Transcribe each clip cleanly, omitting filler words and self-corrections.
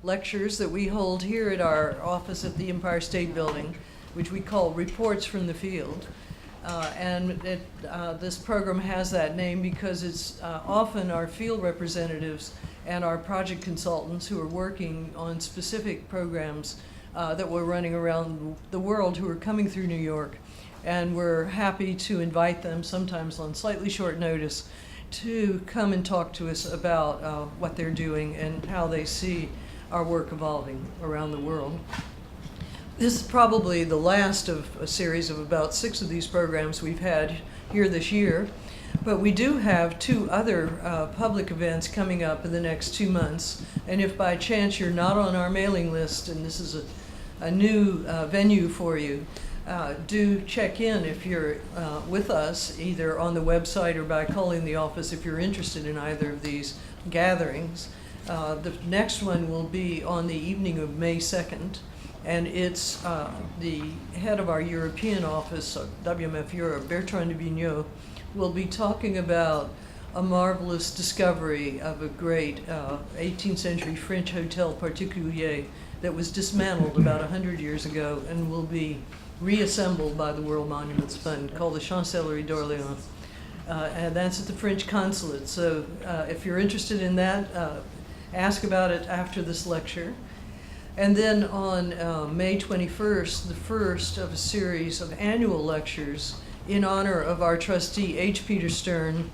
lectures that we hold here at our office at the Empire State Building, which we call Reports from the Field. This program has that name because it's often our field representatives and our project consultants who are working on specific programs that we're running around the world who are coming through New York. And we're happy to invite them, sometimes on slightly short notice, to come and talk to us about what they're doing and how they see our work evolving around the world. This is probably the last of a series of about 6 of these programs we've had here this year, but we do have 2 other public events coming up in the next 2 months. And if by chance you're not on our mailing list and this is a new venue for you, do check in if you're with us, either on the website or by calling the office if you're interested in either of these gatherings. The next one will be on the evening of May 2nd, and it's the head of our European office, WMF Europe, Bertrand de Vignot, will be talking about a marvelous discovery of a great 18th century French hotel particulier that was dismantled about 100 years ago and will be reassembled by the World Monuments Fund, called the Chancellerie d'Orléans. And that's at the French consulate. So if you're interested in that, ask about it after this lecture. And then on May 21st, the first of a series of annual lectures in honor of our trustee, H. Peter Stern,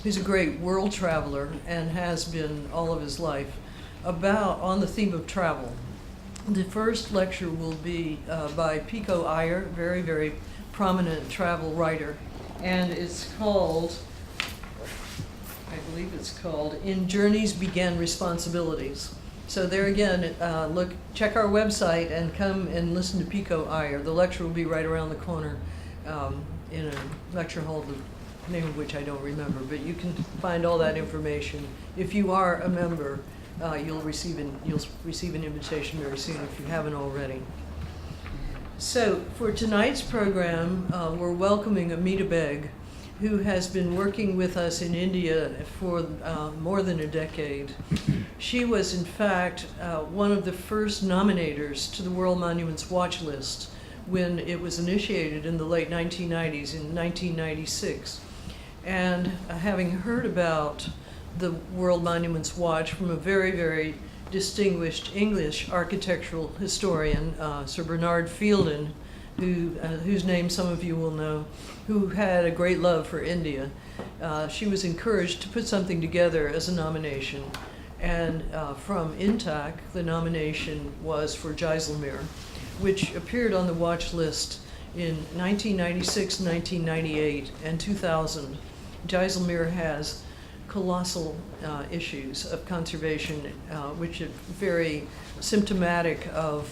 who's a great world traveler and has been all of his life, on the theme of travel. The first lecture will be by Pico Iyer, very, very prominent travel writer, and it's called, I believe it's called, In Journeys Began Responsibilities. So there again, check our website and come and listen to Pico Iyer. The lecture will be right around the corner in a lecture hall, the name of which I don't remember, but you can find all that information. If you are a member, you'll receive an invitation very soon if you haven't already. So for tonight's program, we're welcoming Amita Baig, who has been working with us in India for more than a decade. She was, in fact, one of the first nominators to the World Monuments Watch List when it was initiated in the late 1990s, in 1996. And having heard about the World Monuments Watch from a very, very distinguished English architectural historian, Sir Bernard Fielden, whose name some of you will know, who had a great love for India. She was encouraged to put something together as a nomination. And from INTAC, the nomination was for Jaisalmer, which appeared on the watch list in 1996, 1998, and 2000. Jaisalmer has colossal issues of conservation, which are very symptomatic of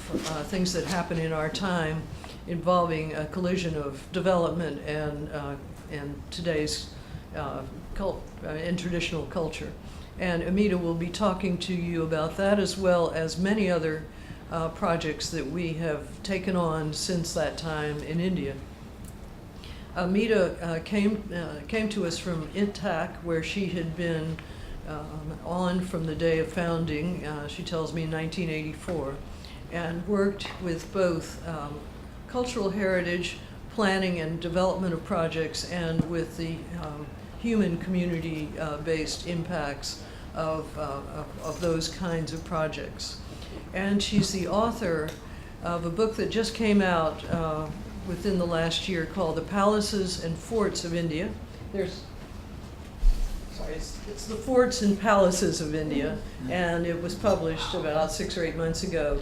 things that happen in our time, involving a collision of development and today's and traditional culture. And Amita will be talking to you about that, as well as many other projects that we have taken on since that time in India. Amita came to us from INTAC, where she had been on from the day of founding, she tells me in 1984, and worked with both cultural heritage, planning and development of projects, and with the human community-based impacts of those kinds of projects. And she's the author of a book that just came out within the last year called The Palaces and Forts of India. It's The Forts and Palaces of India, and it was published about 6 or 8 months ago.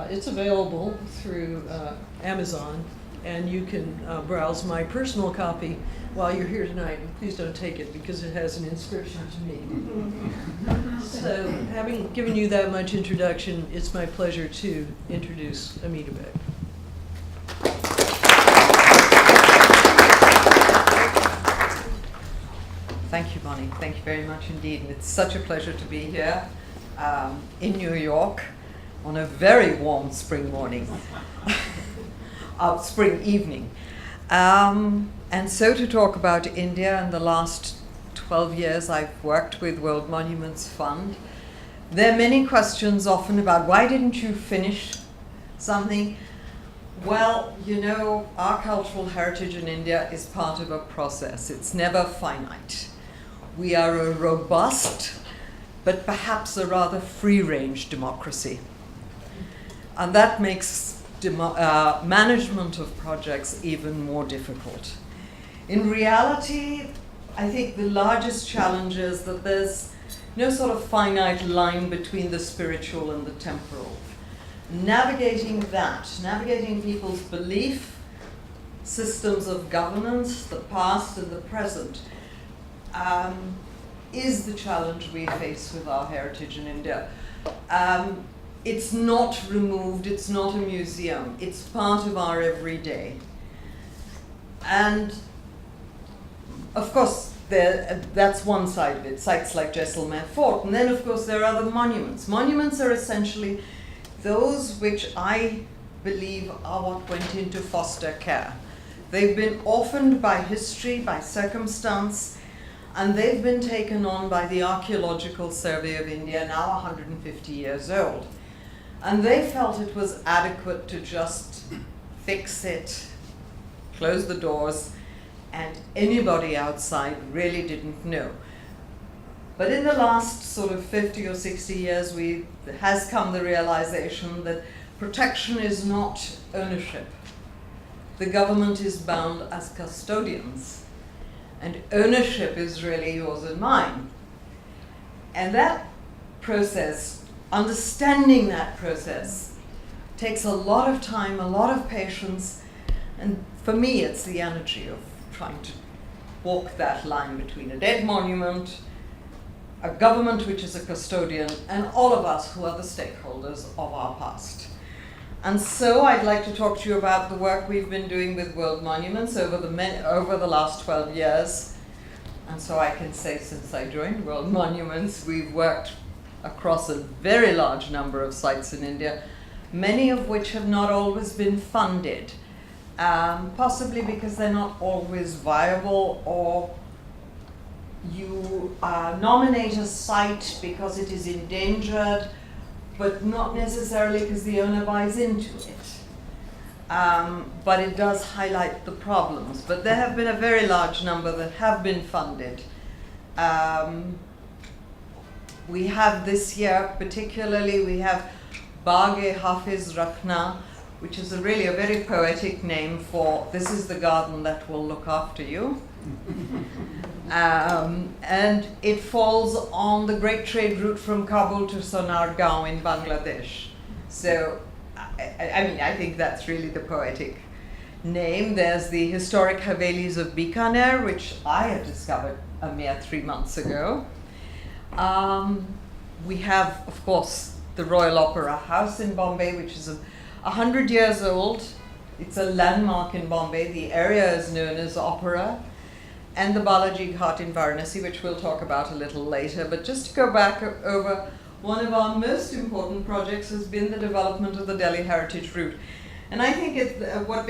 It's available through Amazon, and you can browse my personal copy while you're here tonight. Please don't take it because it has an inscription to me. So, having given you that much introduction, it's my pleasure to introduce Amita Baig. Thank you, Bonnie. Thank you very much indeed. And it's such a pleasure to be here in New York on a very warm spring morning, spring evening. And so to talk about India. In the last 12 years, I've worked with World Monuments Fund There are many questions often about why didn't you finish something? Well, you know, our cultural heritage in India is part of a process. It's never finite. We are a robust, but perhaps a rather free-range democracy. And that makes management of projects even more difficult. In reality, I think the largest challenge is that there's no sort of finite line between the spiritual and the temporal. Navigating that, navigating people's belief systems of governance, the past and the present, is the challenge we face with our heritage in India. It's not removed, it's not a museum, it's part of our everyday. And of course, that's one side of it, sites like Jaisalmer Fort. And then, of course, there are the monuments. Monuments are essentially those which I believe are what went into foster care. They've been orphaned by history, by circumstance, and they've been taken on by the Archaeological Survey of India, now 150 years old. And they felt it was adequate to just fix it, close the doors, and anybody outside really didn't know. But in the last sort of 50 or 60 years, has come the realization that protection is not ownership. The government is bound as custodians, and ownership is really yours and mine. And that process, understanding that process, takes a lot of time, a lot of patience, and for me, it's the energy of trying to walk that line between a dead monument, a government which is a custodian, and all of us who are the stakeholders of our past. And so I'd like to talk to you about the work we've been doing with World Monuments over the last 12 years. And so I can say since I joined World Monuments, we've worked across a very large number of sites in India, many of which have not always been funded. Possibly because they're not always viable, or you nominate a site because it is endangered, but not necessarily because the owner buys into it. But it does highlight the problems. But there have been a very large number that have been funded. We have this year, particularly, we have Baig-e-Hafiz Rakhna, which is really a very poetic name for this is the garden that will look after you. And it falls on the great trade route from Kabul to Sonargaon in Bangladesh. So, I think that's really the poetic name. There's the historic Havelis of Bikaner, which I had discovered a mere 3 months ago. We have, of course, the Royal Opera House in Bombay, which is 100 years old. It's a landmark in Bombay. The area is known as Opera. And the Balaji Ghat in Varanasi, which we'll talk about a little later. But just to go back over, one of our most important projects has been the development of the Delhi Heritage Route. And I think what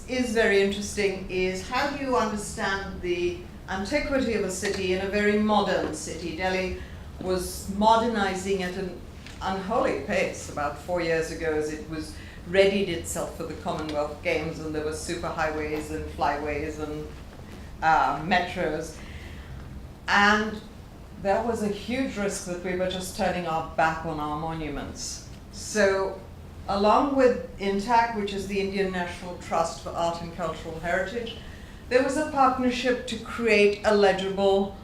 is very interesting is how do you understand the antiquity of a city in a very modern city. Delhi was modernizing at an unholy pace about 4 years ago as it was readied itself for the Commonwealth Games, and there were superhighways and flyways and metros. And there was a huge risk that we were just turning our back on our monuments. So along with INTAC, which is the Indian National Trust for Art and Cultural Heritage, there was a partnership to create a legible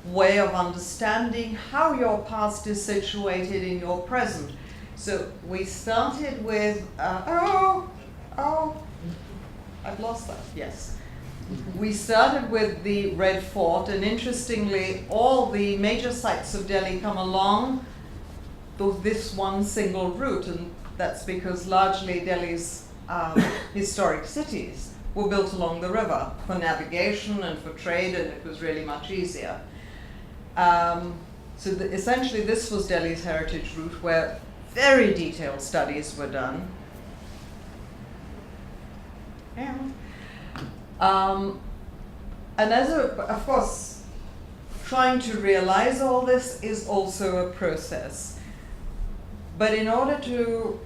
way of understanding how your past is situated in your present. So we started with, I've lost that, yes. We started with the Red Fort, and interestingly, all the major sites of Delhi come along this one single route, and that's because largely Delhi's historic cities were built along the river for navigation and for trade, and it was really much easier. So essentially this was Delhi's heritage route, where very detailed studies were done. And as of course, trying to realize all this is also a process. But in order to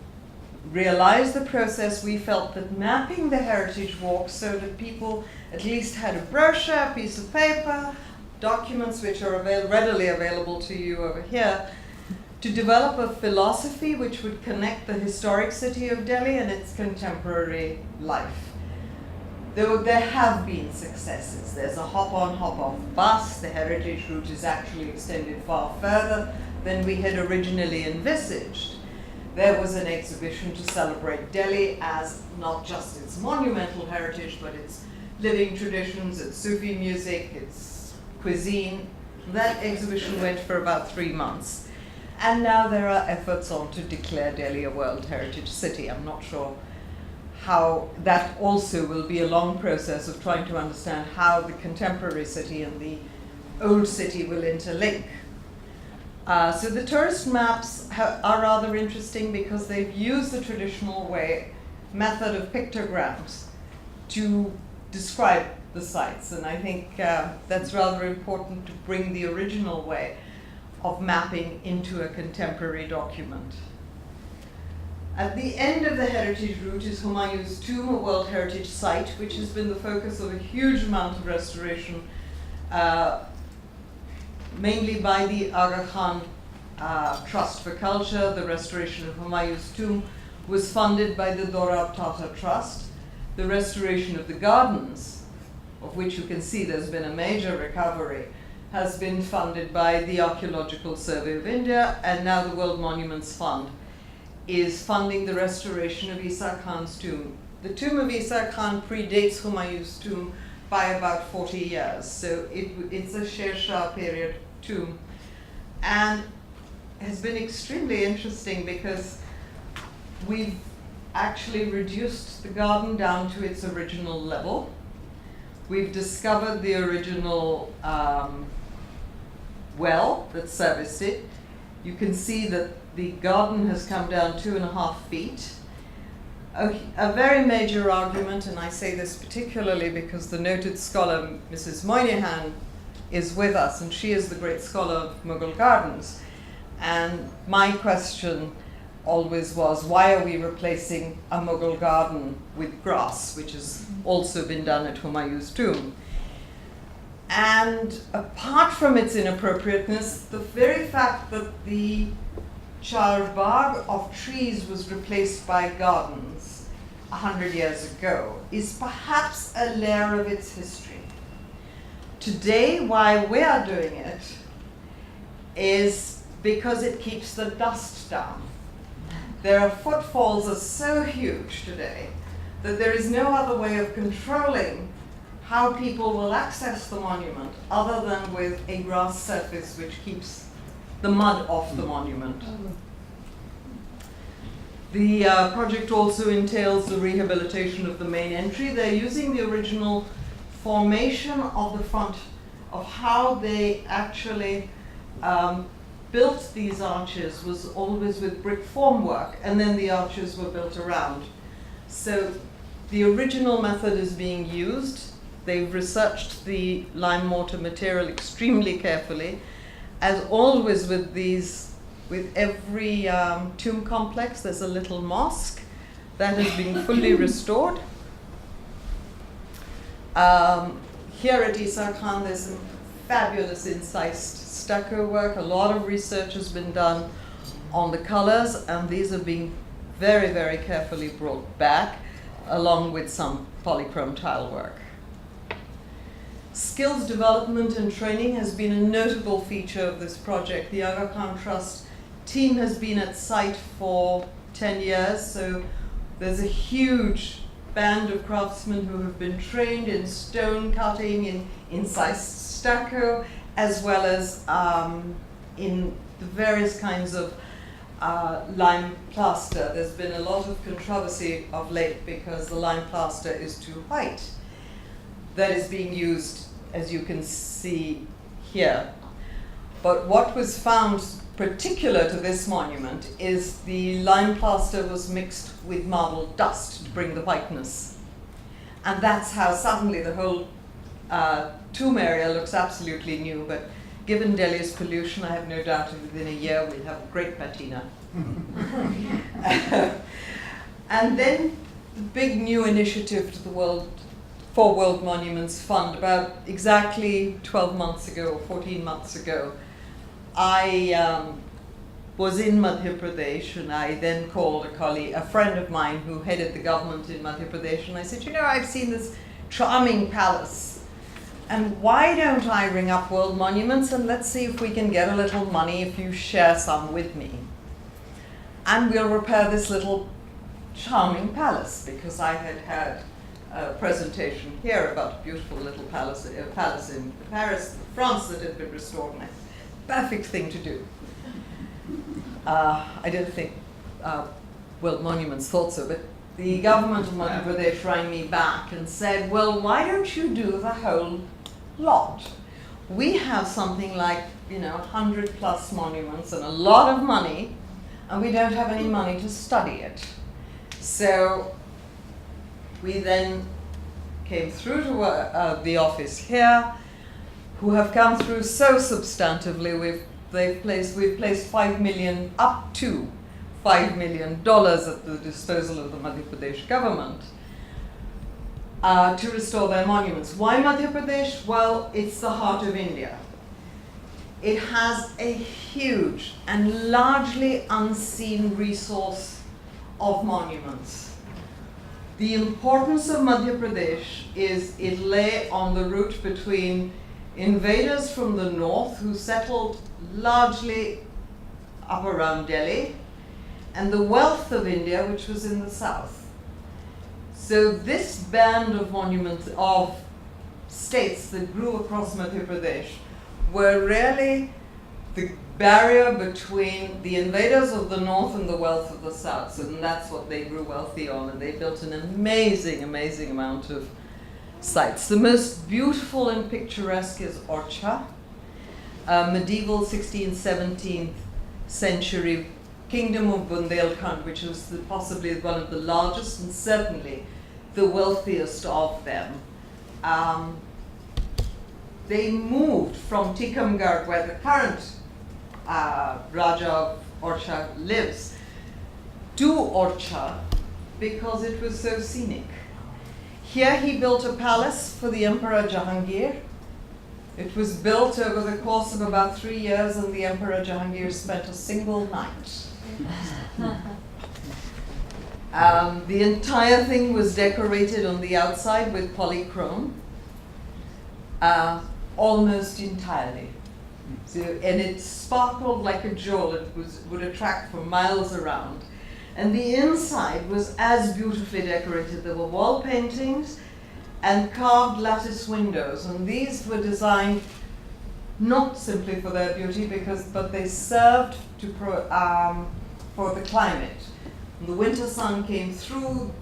realize the process, we felt that mapping the heritage walk so that people at least had a brochure, a piece of paper, documents which are readily available to you over here, to develop a philosophy which would connect the historic city of Delhi and its contemporary life. There have been successes. There's a hop-on, hop-off bus. The heritage route is actually extended far further than we had originally envisaged. There was an exhibition to celebrate Delhi as not just its monumental heritage, but its living traditions, its Sufi music, its cuisine. That exhibition went for about 3 months. And now there are efforts on to declare Delhi a World Heritage City. I'm not sure how that also will be a long process of trying to understand how the contemporary city and the old city will interlink. So the tourist maps are rather interesting because they've used the traditional method of pictograms to describe the sites. And I think that's rather important to bring the original way of mapping into a contemporary document. At the end of the heritage route is Humayun's tomb, a World Heritage Site, which has been the focus of a huge amount of restoration, mainly by the Aga Khan Trust for Culture. The restoration of Humayun's tomb was funded by the Dorab Tata Trust. The restoration of the gardens, of which you can see there's been a major recovery, has been funded by the Archaeological Survey of India, and now the World Monuments Fund is funding the restoration of Isa Khan's tomb. The tomb of Isa Khan predates Humayun's tomb by about 40 years, so it's a Sher Shah period tomb, and has been extremely interesting because we've actually reduced the garden down to its original level. We've discovered the original well that serviced it. You can see that the garden has come down 2.5 feet. A very major argument, and I say this particularly because the noted scholar Mrs. Moynihan is with us, and she is the great scholar of Mughal gardens. And my question always was, why are we replacing a Mughal garden with grass, which has also been done at Humayun's tomb? And apart from its inappropriateness, the very fact that the charbagh of trees was replaced by gardens 100 years ago is perhaps a layer of its history. Today, why we are doing it is because it keeps the dust down. Their footfalls are so huge today that there is no other way of controlling how people will access the monument other than with a grass surface which keeps the mud off the monument. The project also entails the rehabilitation of the main entry. They're using the original formation of the front of how they actually built these arches was always with brick formwork, and then the arches were built around. So the original method is being used. They've researched the lime mortar material extremely carefully. As always with every tomb complex, there's a little mosque that has been fully restored. Here at Isa Khan, there's some fabulous incised stucco work. A lot of research has been done on the colors, and these are being very, very carefully brought back, along with some polychrome tile work. Skills development and training has been a notable feature of this project. The Aga Khan Trust team has been at site for 10 years, so there's a huge band of craftsmen who have been trained in stone cutting, in incised stucco, as well as in the various kinds of lime plaster. There's been a lot of controversy of late because the lime plaster is too white. That is being used, as you can see here. But what was found particular to this monument is the lime plaster was mixed with marble dust to bring the whiteness. And that's how suddenly the whole tomb area looks absolutely new. But given Delhi's pollution, I have no doubt that within a year we'll have a great patina. And then the big new initiative to the World Monuments Fund, about exactly 12 months ago or 14 months ago, I was in Madhya Pradesh, and I then called a friend of mine who headed the government in Madhya Pradesh, and I said, I've seen this charming palace, and why don't I ring up World Monuments and let's see if we can get a little money if you share some with me. And we'll repair this little charming palace, because I had had a presentation here about a beautiful little palace in Paris, France, that had been restored, and perfect thing to do. I don't think World Monuments thought so, but the government of Madhya Pradesh rang me back and said, well, why don't you do the whole lot? We have something like 100 plus monuments and a lot of money, and we don't have any money to study it. So we then came through to the office here, who have come through so substantively. We've placed up to $5 million at the disposal of the Madhya Pradesh government to restore their monuments. Why Madhya Pradesh? Well, it's the heart of India. It has a huge and largely unseen resource of monuments. The importance of Madhya Pradesh is it lay on the route between invaders from the north who settled largely up around Delhi, and the wealth of India, which was in the south. So this band of monuments, of states that grew across Madhya Pradesh, were really the barrier between the invaders of the north and the wealth of the south. And that's what they grew wealthy on, and they built an amazing, amazing amount of sites. The most beautiful and picturesque is Orcha, medieval 16th, 17th century kingdom of Bundelkhand, which was possibly one of the largest and certainly the wealthiest of them. They moved from Tikamgarh, where the current Raja of Orcha lives, to Orcha because it was so scenic. Here he built a palace for the Emperor Jahangir. It was built over the course of about 3 years, and the Emperor Jahangir spent a single night. The entire thing was decorated on the outside with polychrome, almost entirely. So, and it sparkled like a jewel. It would attract for miles around. And the inside was as beautifully decorated. There were wall paintings and carved lattice windows, and these were designed not simply for their beauty, but they served to for the climate. When the winter sun came through,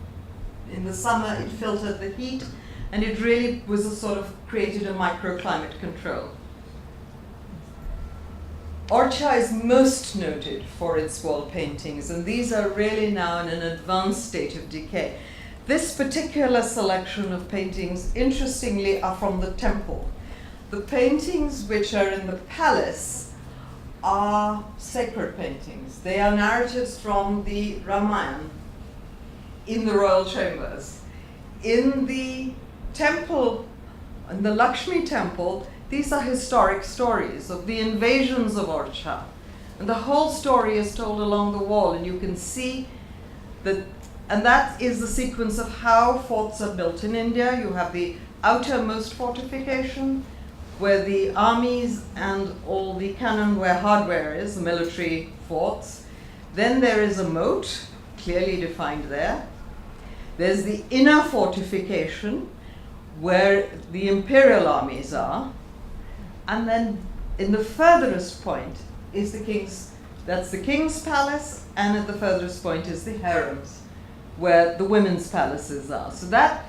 in the summer it filtered the heat, and it really was a sort of created a microclimate control. Orcha is most noted for its wall paintings, and these are really now in an advanced state of decay. This particular selection of paintings, interestingly, are from the temple. The paintings which are in the palace are sacred paintings. They are narratives from the Ramayana in the royal chambers. In the temple, in the Lakshmi temple, these are historic stories of the invasions of Orcha. And the whole story is told along the wall, and you can see that, and that is the sequence of how forts are built in India. You have the outermost fortification, where the armies and all the cannon where hardware is, the military forts. Then there is a moat, clearly defined there. There's the inner fortification, where the imperial armies are. And then in the furthest point is that's the king's palace, and at the furthest point is the harems, where the women's palaces are. So that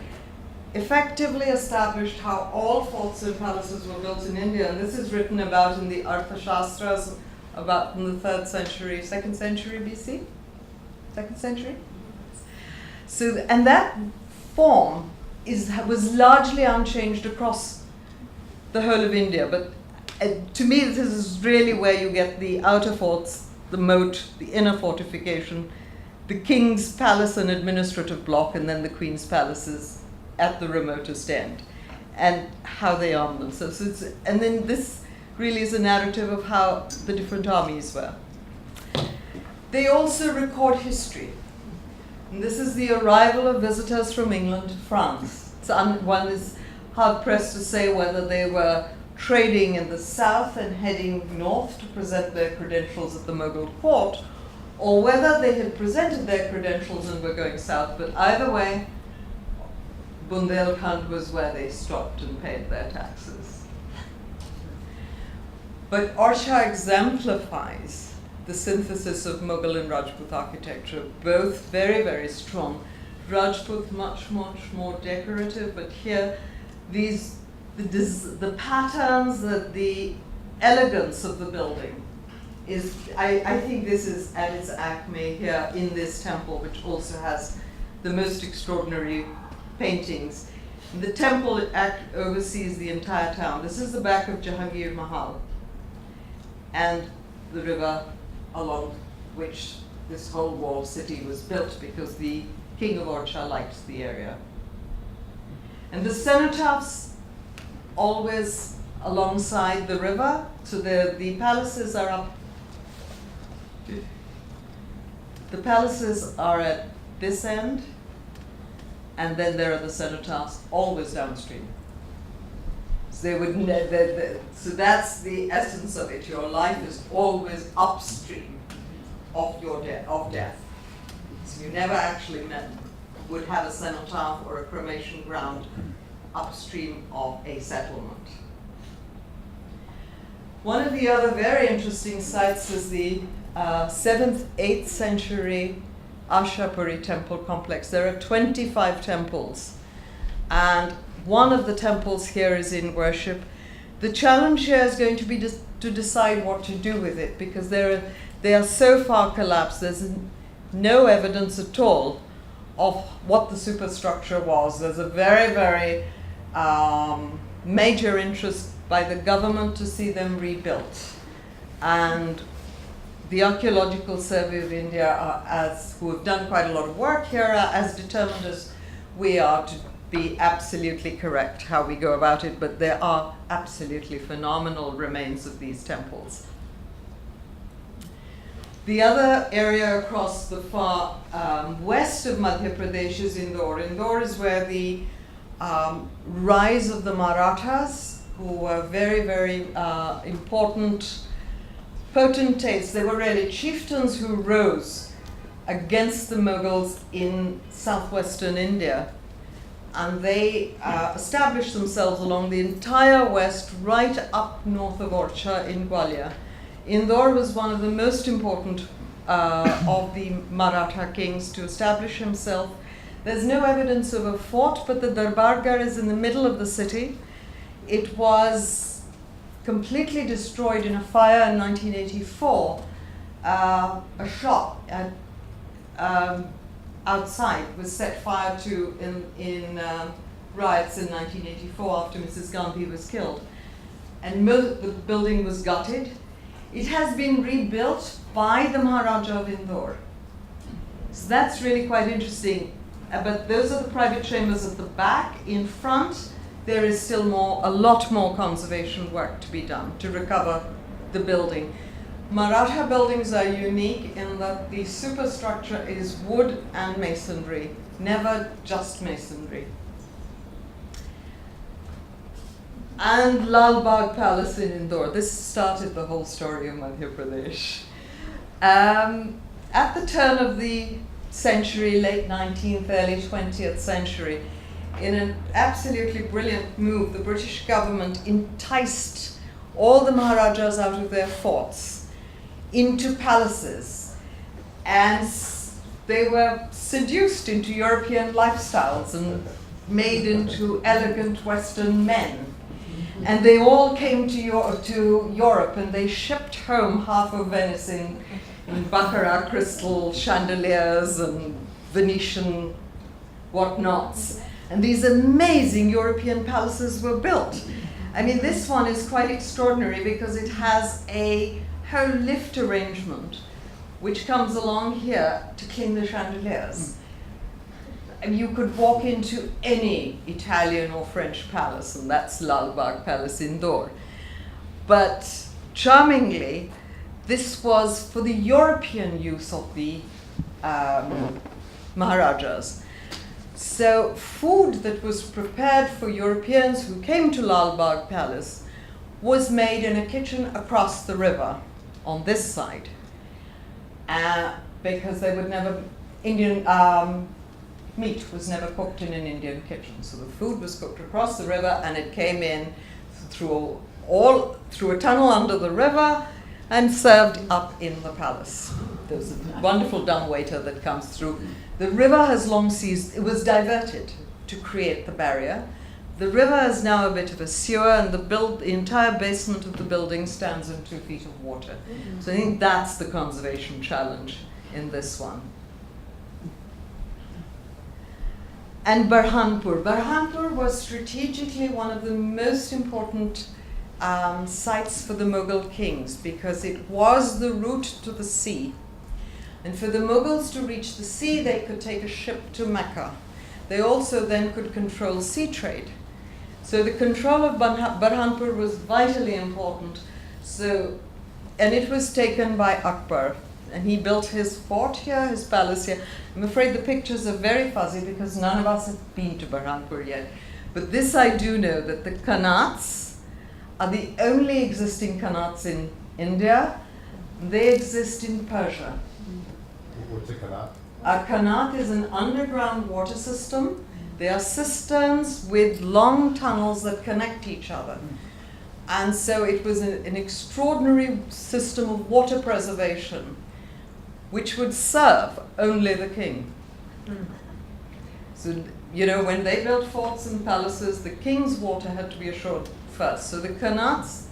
effectively established how all forts and palaces were built in India, and this is written about in the Arthashastras about in the 3rd century, 2nd century BC? 2nd century? So, and that form was largely unchanged across the whole of India, but to me, this is really where you get the outer forts, the moat, the inner fortification, the king's palace and administrative block, and then the queen's palaces at the remotest end, and how they arm themselves. And then this really is a narrative of how the different armies were. They also record history. And this is the arrival of visitors from England to France. One is hard-pressed to say whether they were trading in the south and heading north to present their credentials at the Mughal court, or whether they had presented their credentials and were going south. But either way, Bundelkhand was where they stopped and paid their taxes. But Orcha exemplifies the synthesis of Mughal and Rajput architecture, both very, very strong. Rajput much, much more decorative, but here the patterns, the elegance of the building is, I think this is at its acme here in this temple, which also has the most extraordinary paintings. The temple oversees the entire town. This is the back of Jahangir Mahal and the river along which this whole walled city was built, because the king of Orcha liked the area. And the cenotaphs always alongside the river, so the palaces are up. The palaces are at this end, and then there are the cenotaphs always downstream. So they would so that's the essence of it. Your life is always upstream of your death. So you never actually would have a cenotaph or a cremation ground upstream of a settlement. One of the other very interesting sites is the 7th, 8th century Ashapuri temple complex. There are 25 temples, and one of the temples here is in worship. The challenge here is going to be to decide what to do with it, because they are so far collapsed. There's no evidence at all of what the superstructure was. There's a very, very major interest by the government to see them rebuilt. And the Archaeological Survey of India, who have done quite a lot of work here, are as determined as we are to be absolutely correct how we go about it, but there are absolutely phenomenal remains of these temples. The other area across the far west of Madhya Pradesh is Indore. Indore is where the rise of the Marathas, who were very, very important potentates. They were really chieftains who rose against the Mughals in southwestern India. And they established themselves along the entire west, right up north of Orcha in Gwalior. Indore was one of the most important of the Maratha kings to establish himself. There's no evidence of a fort, but the Darbargarh is in the middle of the city. It was completely destroyed in a fire in 1984. A shop outside was set fire to in riots in 1984 after Mrs. Gandhi was killed. And the building was gutted. It has been rebuilt by the Maharaja of Indore. So that's really quite interesting. But those are the private chambers at the back. In front, there is still a lot more conservation work to be done to recover the building. Maratha buildings are unique in that the superstructure is wood and masonry, never just masonry. And Lal Bagh Palace in Indore. This started the whole story of Madhya Pradesh. At the turn of the century, late 19th, early 20th century, in an absolutely brilliant move, the British government enticed all the Maharajas out of their forts into palaces, and they were seduced into European lifestyles and made into elegant Western men. And they all came to Europe, and they shipped home half of Venice in baccarat crystal chandeliers and Venetian whatnots. And these amazing European palaces were built. I mean, this one is quite extraordinary because it has a whole lift arrangement which comes along here to clean the chandeliers. And you could walk into any Italian or French palace, and that's Lal Bagh Palace Indore. But charmingly, this was for the European use of the Maharajas. So food that was prepared for Europeans who came to Lal Bagh Palace was made in a kitchen across the river on this side. Because they would never, Indian meat was never cooked in an Indian kitchen. So the food was cooked across the river, and it came in through a tunnel under the river and served up in the palace. There's a wonderful dumbwaiter that comes through. The river has long ceased. It was diverted to create the barrier. The river is now a bit of a sewer, and the entire basement of the building stands in 2 feet of water. So I think that's the conservation challenge in this one. And Burhanpur. Burhanpur was strategically one of the most important sites for the Mughal kings because it was the route to the sea. And for the Mughals to reach the sea, they could take a ship to Mecca. They also then could control sea trade. So the control of Burhanpur was vitally important. And it was taken by Akbar. And he built his fort here, his palace here. I'm afraid the pictures are very fuzzy because none of us have been to Burhanpur yet. But this I do know, that the Qanats are the only existing Qanats in India. They exist in Persia. What's a Qanat? A Qanat is an underground water system. They are cisterns with long tunnels that connect each other. And so it was an extraordinary system of water preservation, which would serve only the king. So, when they built forts and palaces, the king's water had to be assured first. So the Qanats,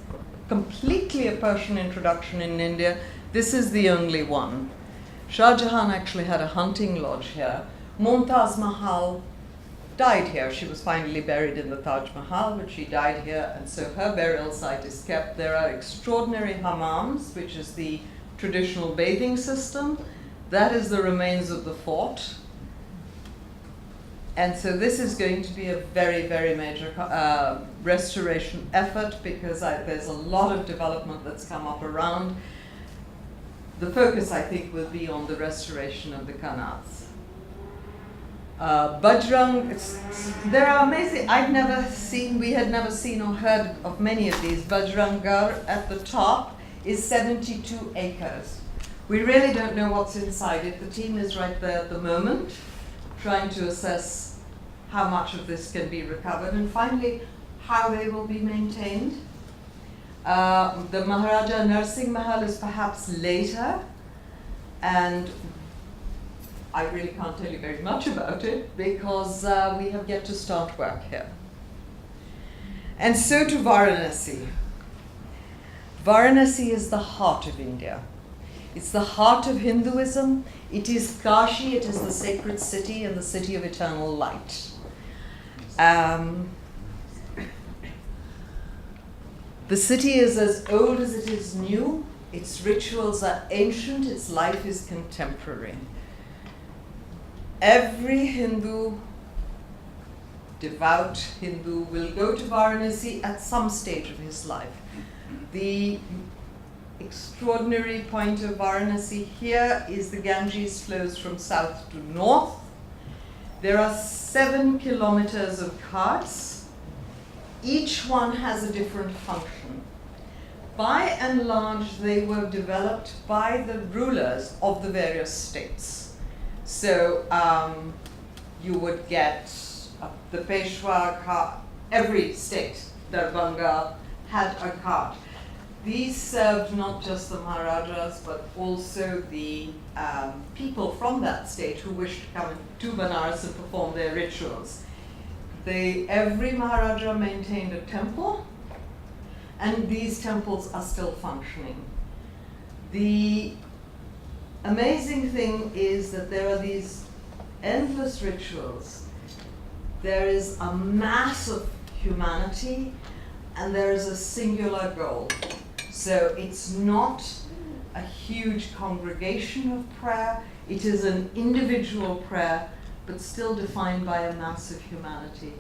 completely a Persian introduction in India. This is the only one. Shah Jahan actually had a hunting lodge here. Mumtaz Mahal died here. She was finally buried in the Taj Mahal, but she died here, and so her burial site is kept. There are extraordinary hammams, which is the traditional bathing system. That is the remains of the fort. And so this is going to be a very, very major restoration effort because there's a lot of development that's come up around. The focus, I think, will be on the restoration of the Qanats. Bajrang, there are amazing, we had never seen or heard of many of these. Bajrangar at the top is 72 acres. We really don't know what's inside it. The team is right there at the moment, trying to assess how much of this can be recovered, and finally, how they will be maintained. The Maharaja Narsingh Mahal is perhaps later, and I really can't tell you very much about it because we have yet to start work here. And so to Varanasi. Varanasi is the heart of India. It's the heart of Hinduism. It is Kashi, it is the sacred city and the city of eternal light. The city is as old as it is new. Its rituals are ancient. Its life is contemporary. Every Hindu, devout Hindu, will go to Varanasi at some stage of his life. The extraordinary point of Varanasi here is the Ganges flows from south to north. There are 7 kilometers of ghats. Each one has a different function. By and large, they were developed by the rulers of the various states. So you would get the Peshwa Ghat. Every state, Darbhanga, had a ghat. These served not just the Maharajas, but also the people from that state who wished to come to Banaras and perform their rituals. Every Maharaja maintained a temple, and these temples are still functioning. The amazing thing is that there are these endless rituals. There is a mass of humanity, and there is a singular goal. So it's not a huge congregation of prayer, it is an individual prayer, but still defined by a mass of humanity.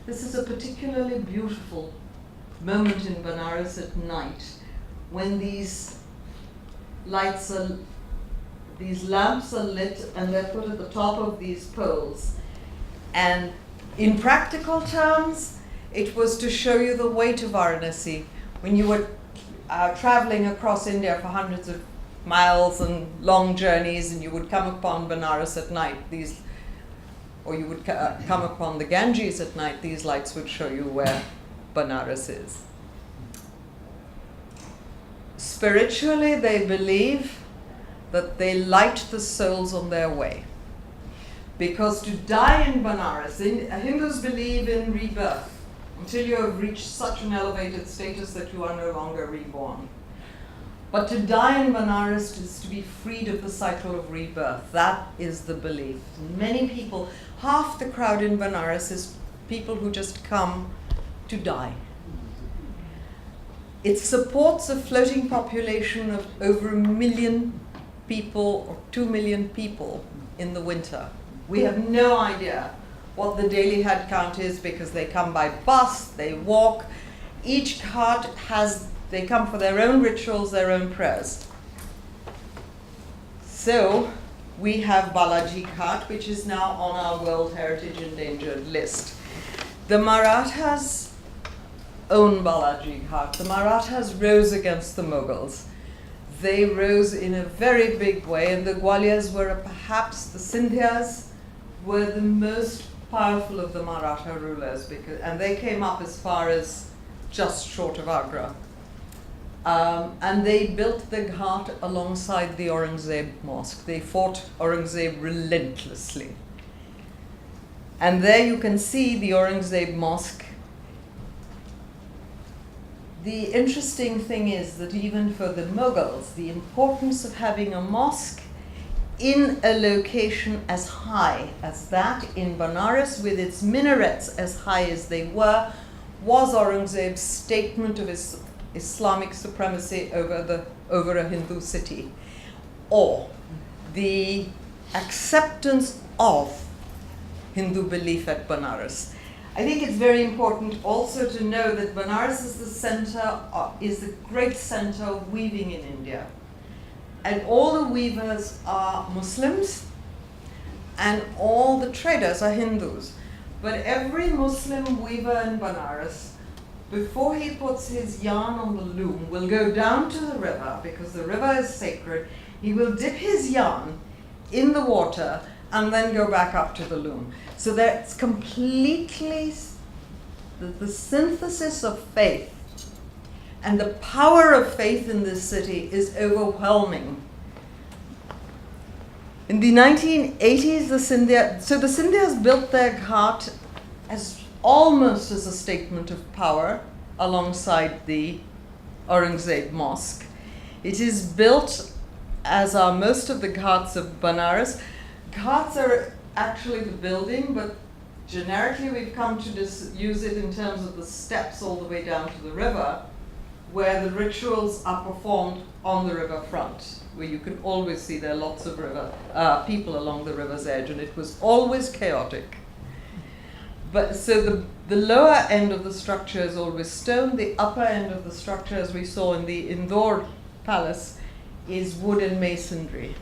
This is a particularly beautiful moment in Benares at night, when these lamps are lit and they're put at the top of these poles. And in practical terms, it was to show you the weight of Varanasi. When you were traveling across India for hundreds of miles and long journeys, and you would come upon Benares at night, or you would come upon the Ganges at night, these lights would show you where Benares is. Spiritually, they believe that they light the souls on their way. Because to die in Benares, Hindus believe in rebirth until you have reached such an elevated status that you are no longer reborn. But to die in Benares is to be freed of the cycle of rebirth. That is the belief. Many people, half the crowd in Benares is people who just come to die. It supports a floating population of over 1 million people or 2 million people in the winter. We have no idea what the daily head count is because they come by bus, they walk. Each cart they come for their own rituals, their own prayers. So we have Balaji Ghat, which is now on our World Heritage Endangered list. The Marathas own Balaji Ghat. The Marathas rose against the Mughals. They rose in a very big way, and the Gwaliors were perhaps, the Sindhyas were the most powerful of the Maratha rulers, and they came up as far as just short of Agra. And they built the Ghat alongside the Aurangzeb mosque. They fought Aurangzeb relentlessly. And there you can see the Aurangzeb mosque. The interesting thing is that even for the Mughals, the importance of having a mosque in a location as high as that in Benares, with its minarets as high as they were, was Aurangzeb's statement of his Islamic supremacy over a Hindu city, or the acceptance of Hindu belief at Benares. I think it's very important also to know that Benares is the great center of weaving in India. And all the weavers are Muslims, and all the traders are Hindus. But every Muslim weaver in Benares, before he puts his yarn on the loom, will go down to the river, because the river is sacred. He will dip his yarn in the water and then go back up to the loom. So that's completely the synthesis of faith. And the power of faith in this city is overwhelming. In the 1980s, the Sindhyas built their ghat almost as a statement of power alongside the Aurangzeb mosque. It is built, as are most of the ghats of Benares. Ghats are actually the building, but generically we've come to use it in terms of the steps all the way down to the river, where the rituals are performed on the riverfront, where you can always see there are lots of people along the river's edge, and it was always chaotic. But so the lower end of the structure is always stone. The upper end of the structure, as we saw in the Indore palace, is wood and masonry.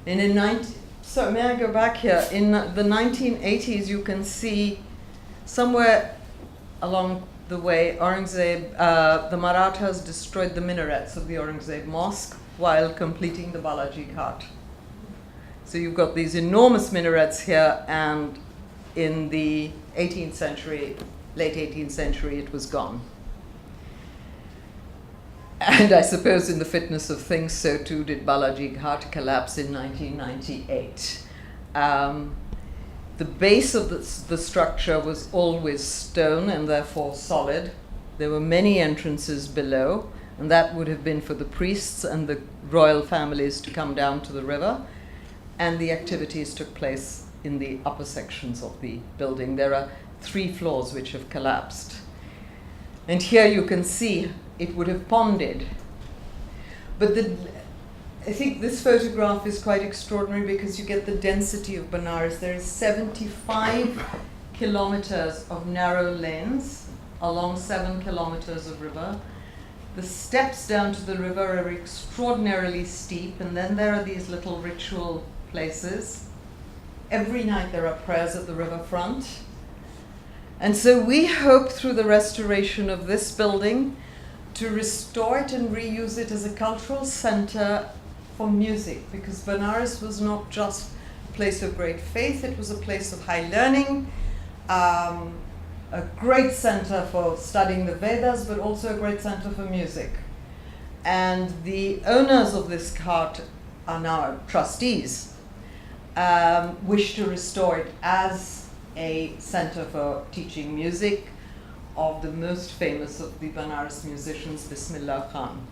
And may I go back here? In the 1980s, you can see somewhere along the way, the Marathas destroyed the minarets of the Aurangzeb mosque while completing the Balaji Ghat. So you've got these enormous minarets here, and in the 18th century, late 18th century, it was gone. And I suppose in the fitness of things, so too did Balaji Ghat collapse in 1998. The base of the structure was always stone and therefore solid. There were many entrances below, and that would have been for the priests and the royal families to come down to the river. And the activities took place in the upper sections of the building. There are 3 floors which have collapsed. And here you can see it would have ponded. But I think this photograph is quite extraordinary because you get the density of Benares. There is 75 kilometers of narrow lanes along 7 kilometers of river. The steps down to the river are extraordinarily steep, and then there are these little ritual places. Every night there are prayers at the riverfront. And so we hope through the restoration of this building to restore it and reuse it as a cultural center for music, because Benares was not just a place of great faith, it was a place of high learning, a great center for studying the Vedas, but also a great center for music. And the owners of this cart are now trustees, wish to restore it as a center for teaching music of the most famous of the Benares musicians, Bismillah Khan.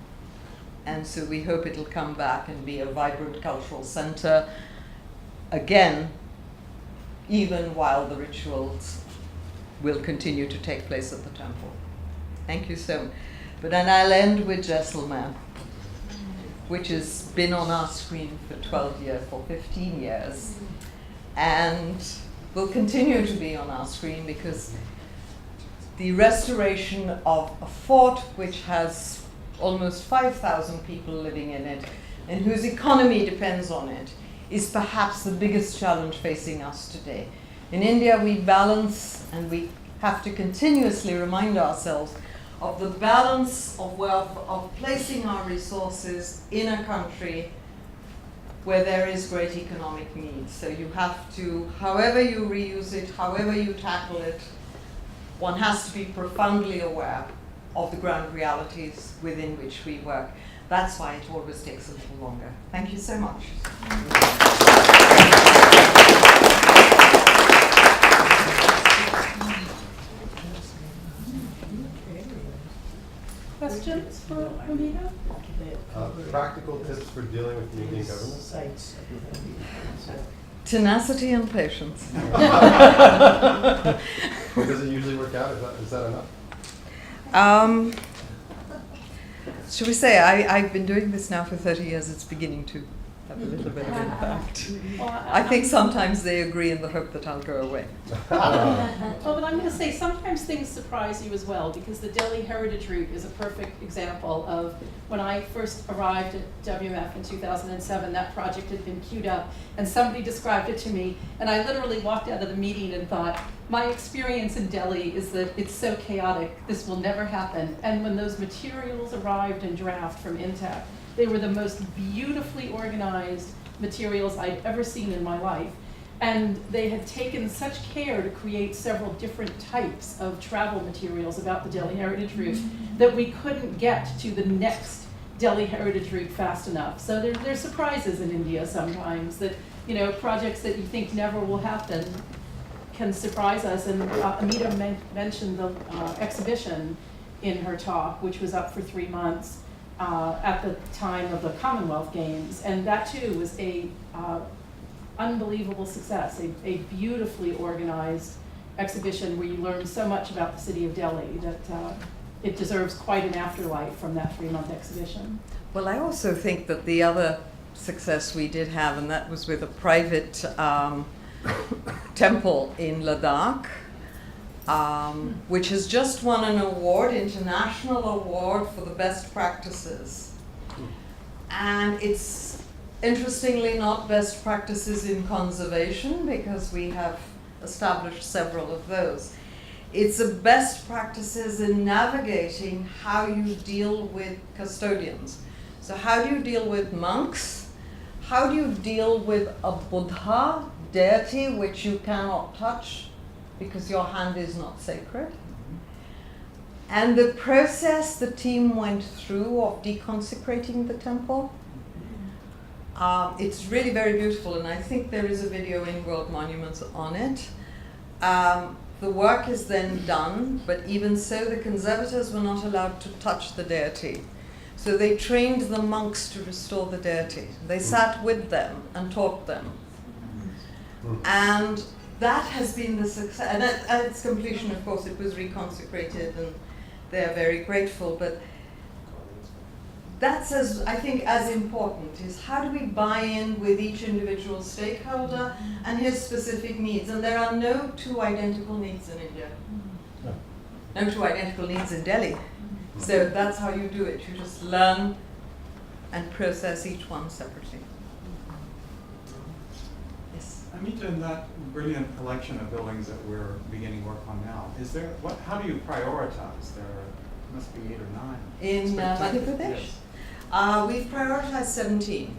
And so we hope it'll come back and be a vibrant cultural center again, even while the rituals will continue to take place at the temple. Thank you so much. But then I'll end with Jaisalmer, which has been on our screen for 12 years, for 15 years, and will continue to be on our screen because the restoration of a fort which has almost 5,000 people living in it and whose economy depends on it is perhaps the biggest challenge facing us today. In India, we balance, and we have to continuously remind ourselves of the balance of wealth, of placing our resources in a country where there is great economic need. So you have to, however you reuse it, however you tackle it, one has to be profoundly aware of the ground realities within which we work. That's why it always takes a little longer. Thank you so much. Questions for Amita? Practical tips for dealing with the Indian government? Tenacity and patience. Does it usually work out? Is that enough? Should we say, I've been doing this now for 30 years, it's beginning to have a little bit of impact. I think sometimes they agree in the hope that I'll go away. Well, but I'm going to say sometimes things surprise you as well, because the Delhi Heritage Route is a perfect example of when I first arrived at WMF in 2007, that project had been queued up, and somebody described it to me, and I literally walked out of the meeting and thought, my experience in Delhi is that it's so chaotic, this will never happen. And when those materials arrived in draft from Intech, they were the most beautifully organized materials I'd ever seen in my life. And they had taken such care to create several different types of travel materials about the Delhi Heritage Route that we couldn't get to the next Delhi Heritage Route fast enough. So there's surprises in India sometimes that, you know, projects that you think never will happen can surprise us. And Amita mentioned the exhibition in her talk, which was up for 3 months. At the time of the Commonwealth Games, and that too was a unbelievable success, a beautifully organized exhibition where you learn so much about the city of Delhi that it deserves quite an afterlife from that 3-month exhibition. Well, I also think that the other success we did have, and that was with a private temple in Ladakh, which has just won an award, international award for the best practices. And it's interestingly not best practices in conservation, because we have established several of those. It's a best practices in navigating how you deal with custodians. So how do you deal with monks? How do you deal with a Buddha deity which you cannot touch because your hand is not sacred? And the process the team went through of deconsecrating the temple, it's really very beautiful, and I think there is a video in World Monuments on it. The work is then done, but even so, the conservators were not allowed to touch the deity. So they trained the monks to restore the deity. They sat with them and taught them. And that has been the success. And at its completion, of course, it was reconsecrated, and they're very grateful. But that's, I think, as important is how do we buy in with each individual stakeholder and his specific needs. And there are no two identical needs in India. No two identical needs in Delhi. So that's how you do it. You just learn and process each one separately. Yes. Amita, in that brilliant collection of buildings that we're beginning work on now, how do you prioritize? There must be 8 or 9. In Madhya Pradesh? Yes. We've prioritized 17.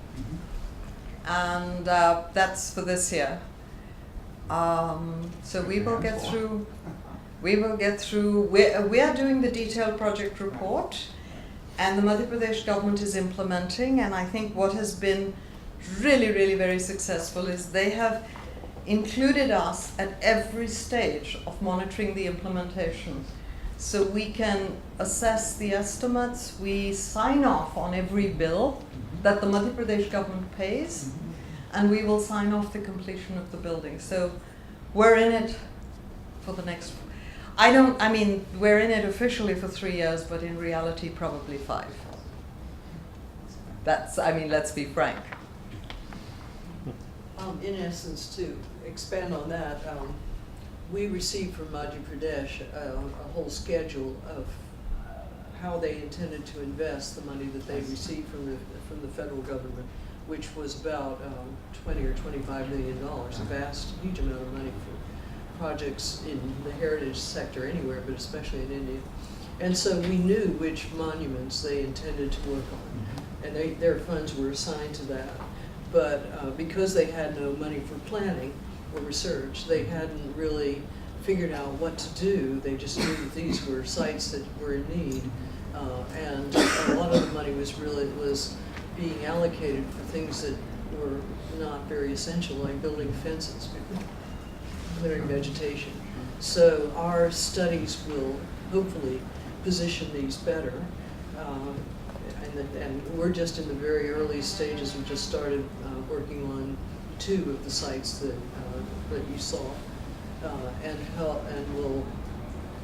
And that's for this year. So we will get through. We are doing the detailed project report, and the Madhya Pradesh government is implementing, and I think what has been really, really very successful is they have included us at every stage of monitoring the implementation. So we can assess the estimates, we sign off on every bill that the Madhya Pradesh government pays, and we will sign off the completion of the building. So we're in it for the next, we're in it officially for 3 years, but in reality probably 5. Let's be frank. In essence, to expand on that, we received from Madhya Pradesh a whole schedule of how they intended to invest the money that they received from the federal government, which was about $20 or $25 million, a vast, huge amount of money for projects in the heritage sector anywhere, but especially in India. And so we knew which monuments they intended to work on, and their funds were assigned to that. But because they had no money for planning or research, they hadn't really figured out what to do. They just knew that these were sites that were in need, and a lot of the money was being allocated for things that were not very essential, like building fences, clearing vegetation. So our studies will hopefully position these better. And we're just in the very early stages. We just started working on 2 of the sites that you saw, and will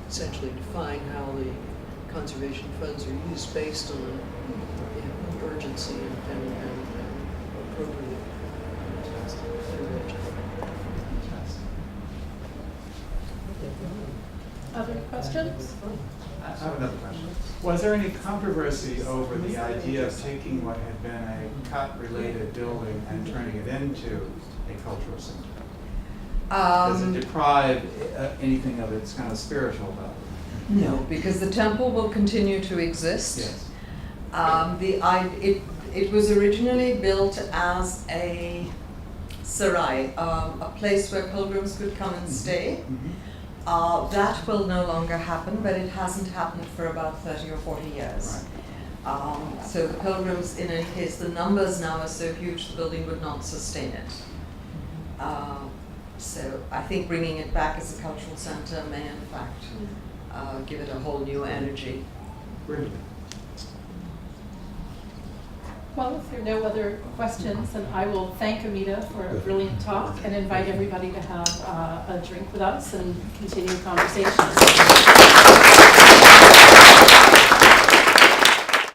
essentially define how the conservation funds are used based on urgency and appropriate intervention. Other questions? I have another question. Was there any controversy over the idea of taking what had been a cut-related building and turning it into a cultural center? Does it deprive anything of its kind of spiritual value? No, because the temple will continue to exist. Yes. It was originally built as a sarai, a place where pilgrims could come and stay. That will no longer happen, but it hasn't happened for about 30 or 40 years. Right. So the pilgrims, in any case, the numbers now are so huge the building would not sustain it. So I think bringing it back as a cultural center may in fact give it a whole new energy. Brilliant. Well, if there are no other questions, then I will thank Amita for a brilliant talk and invite everybody to have a drink with us and continue the conversation.